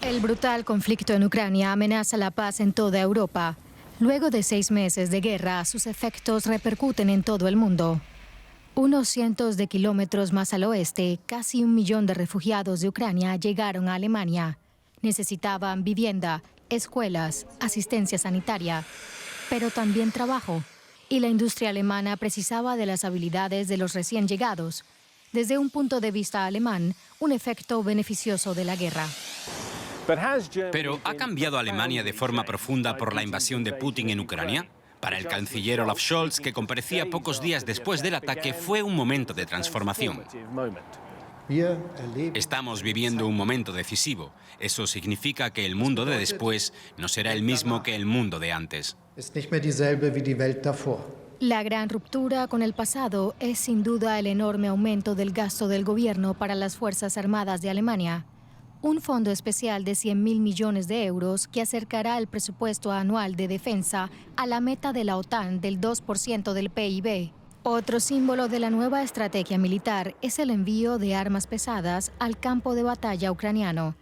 El brutal conflicto en Ucrania amenaza la paz en toda Europa. Luego de 6 meses de guerra, sus efectos repercuten en todo el mundo. Unos cientos de kilómetros más al oeste, casi 1 millón de refugiados de Ucrania llegaron a Alemania. Necesitaban vivienda, escuelas, asistencia sanitaria, pero también trabajo. Y la industria alemana precisaba de las habilidades de los recién llegados. Desde un punto de vista alemán, un efecto beneficioso de la guerra. Pero ¿ha cambiado Alemania de forma profunda por la invasión de Putin en Ucrania? Para el canciller Olaf Scholz, que comparecía pocos días después del ataque, fue un momento de transformación. Estamos viviendo un momento decisivo. Eso significa que el mundo de después no será el mismo que el mundo de antes. La gran ruptura con el pasado es sin duda el enorme aumento del gasto del gobierno para las Fuerzas Armadas de Alemania. Un fondo especial de 100.000 millones de euros que acercará el presupuesto anual de defensa a la meta de la OTAN del 2% del PIB. Otro símbolo de la nueva estrategia militar es el envío de armas pesadas al campo de batalla ucraniano.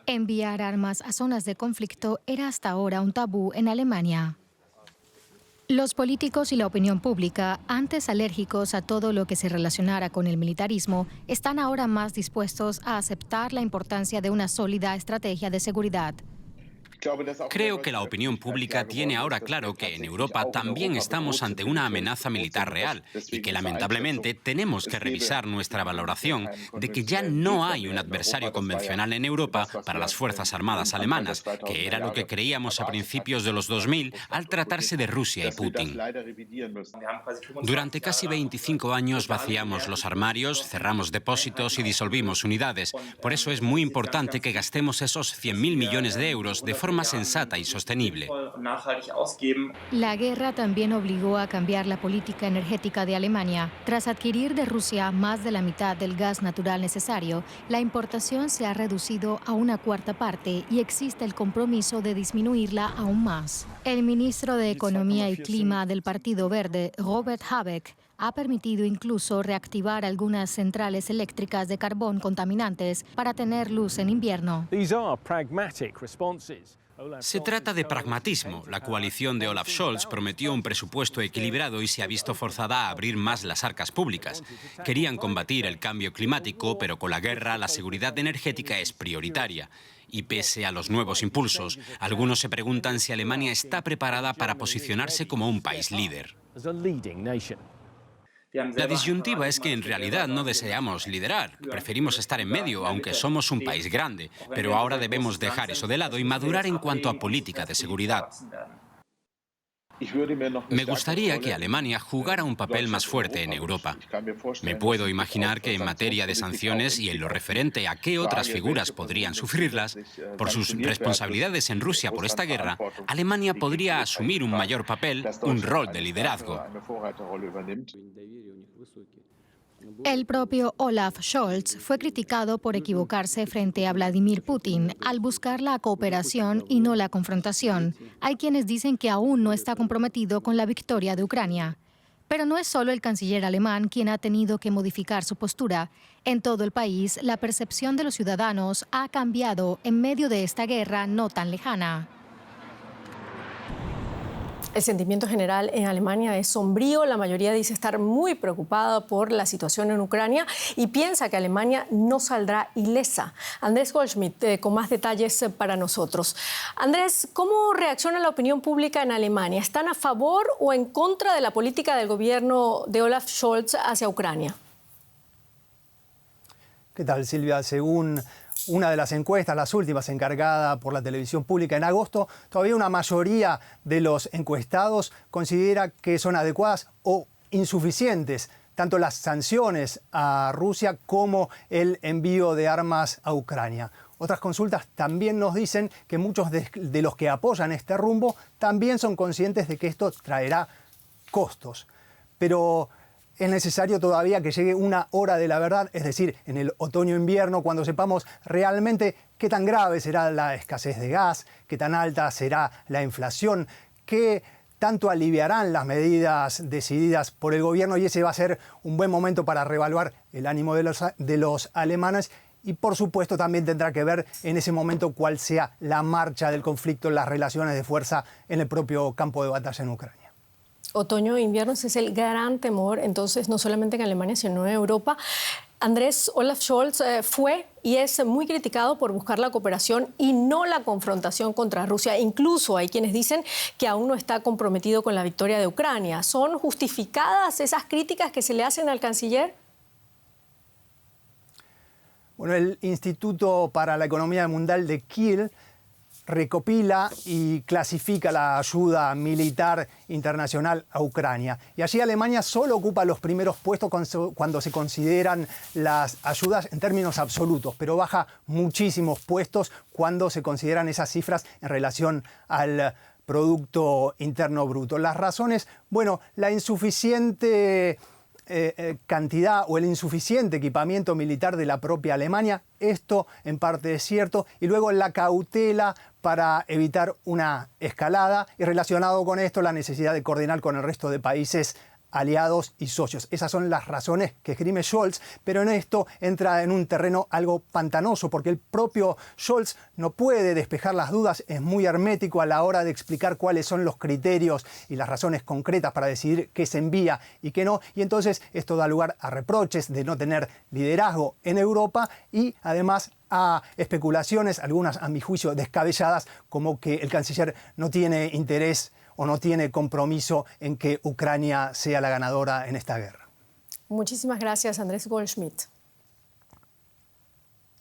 Enviar armas a zonas de conflicto era hasta ahora un tabú en Alemania. Los políticos y la opinión pública, antes alérgicos a todo lo que se relacionara con el militarismo, están ahora más dispuestos a aceptar la importancia de una sólida estrategia de seguridad. Creo que la opinión pública tiene ahora claro que en Europa también estamos ante una amenaza militar real y que lamentablemente tenemos que revisar nuestra valoración de que ya no hay un adversario convencional en Europa para las Fuerzas Armadas alemanas, que era lo que creíamos a principios de los 2000 al tratarse de Rusia y Putin. Durante casi 25 años vaciamos los armarios, cerramos depósitos y disolvimos unidades. Por eso es muy importante que gastemos esos 100.000 millones de euros de forma sensata y sostenible. La guerra también obligó a cambiar la política energética de Alemania. Tras adquirir de Rusia más de la mitad del gas natural necesario, la importación se ha reducido a 1/4 parte y existe el compromiso de disminuirla aún más. El ministro de Economía y Clima del Partido Verde, Robert Habeck, ha permitido incluso reactivar algunas centrales eléctricas de carbón contaminantes para tener luz en invierno. Se trata de pragmatismo. La coalición de Olaf Scholz prometió un presupuesto equilibrado y se ha visto forzada a abrir más las arcas públicas. Querían combatir el cambio climático, pero con la guerra la seguridad energética es prioritaria. Y pese a los nuevos impulsos, algunos se preguntan si Alemania está preparada para posicionarse como un país líder. La disyuntiva es que en realidad no deseamos liderar, preferimos estar en medio, aunque somos un país grande, pero ahora debemos dejar eso de lado y madurar en cuanto a política de seguridad. Me gustaría que Alemania jugara un papel más fuerte en Europa. Me puedo imaginar que en materia de sanciones y en lo referente a qué otras figuras podrían sufrirlas, por sus responsabilidades en Rusia por esta guerra, Alemania podría asumir un mayor papel, un rol de liderazgo. El propio Olaf Scholz fue criticado por equivocarse frente a Vladimir Putin al buscar la cooperación y no la confrontación. Hay quienes dicen que aún no está comprometido con la victoria de Ucrania. Pero no es solo el canciller alemán quien ha tenido que modificar su postura. En todo el país, la percepción de los ciudadanos ha cambiado en medio de esta guerra no tan lejana. El sentimiento general en Alemania es sombrío. La mayoría dice estar muy preocupada por la situación en Ucrania y piensa que Alemania no saldrá ilesa. Andrés Goldschmidt, con más detalles para nosotros. Andrés, ¿cómo reacciona la opinión pública en Alemania? ¿Están a favor o en contra de la política del gobierno de Olaf Scholz hacia Ucrania? ¿Qué tal, Silvia? Según una de las encuestas, las últimas encargada por la televisión pública en agosto, todavía una mayoría de los encuestados considera que son adecuadas o insuficientes tanto las sanciones a Rusia como el envío de armas a Ucrania. Otras consultas también nos dicen que muchos de los que apoyan este rumbo también son conscientes de que esto traerá costos. Pero es necesario todavía que llegue una hora de la verdad, es decir, en el otoño-invierno, cuando sepamos realmente qué tan grave será la escasez de gas, qué tan alta será la inflación, qué tanto aliviarán las medidas decididas por el gobierno, y ese va a ser un buen momento para reevaluar el ánimo de los alemanes y por supuesto también tendrá que ver en ese momento cuál sea la marcha del conflicto, las relaciones de fuerza en el propio campo de batalla en Ucrania. Otoño e invierno, ese es el gran temor, entonces, no solamente en Alemania, sino en Europa. Andrés Olaf Scholz fue y es muy criticado por buscar la cooperación y no la confrontación contra Rusia. Incluso hay quienes dicen que aún no está comprometido con la victoria de Ucrania. ¿Son justificadas esas críticas que se le hacen al canciller? Bueno, el Instituto para la Economía Mundial de Kiel recopila y clasifica la ayuda militar internacional a Ucrania. Y allí Alemania solo ocupa los primeros puestos cuando se consideran las ayudas en términos absolutos, pero baja muchísimos puestos cuando se consideran esas cifras en relación al Producto Interno Bruto. Las razones, bueno, la insuficiente cantidad o el insuficiente equipamiento militar de la propia Alemania, esto en parte es cierto, y luego la cautela para evitar una escalada y relacionado con esto la necesidad de coordinar con el resto de países aliados y socios. Esas son las razones que esgrime Scholz, pero en esto entra en un terreno algo pantanoso, porque el propio Scholz no puede despejar las dudas, es muy hermético a la hora de explicar cuáles son los criterios y las razones concretas para decidir qué se envía y qué no, y entonces esto da lugar a reproches de no tener liderazgo en Europa y además a especulaciones, algunas a mi juicio descabelladas, como que el canciller no tiene interés o no tiene compromiso en que Ucrania sea la ganadora en esta guerra. Muchísimas gracias, Andrés Goldschmidt.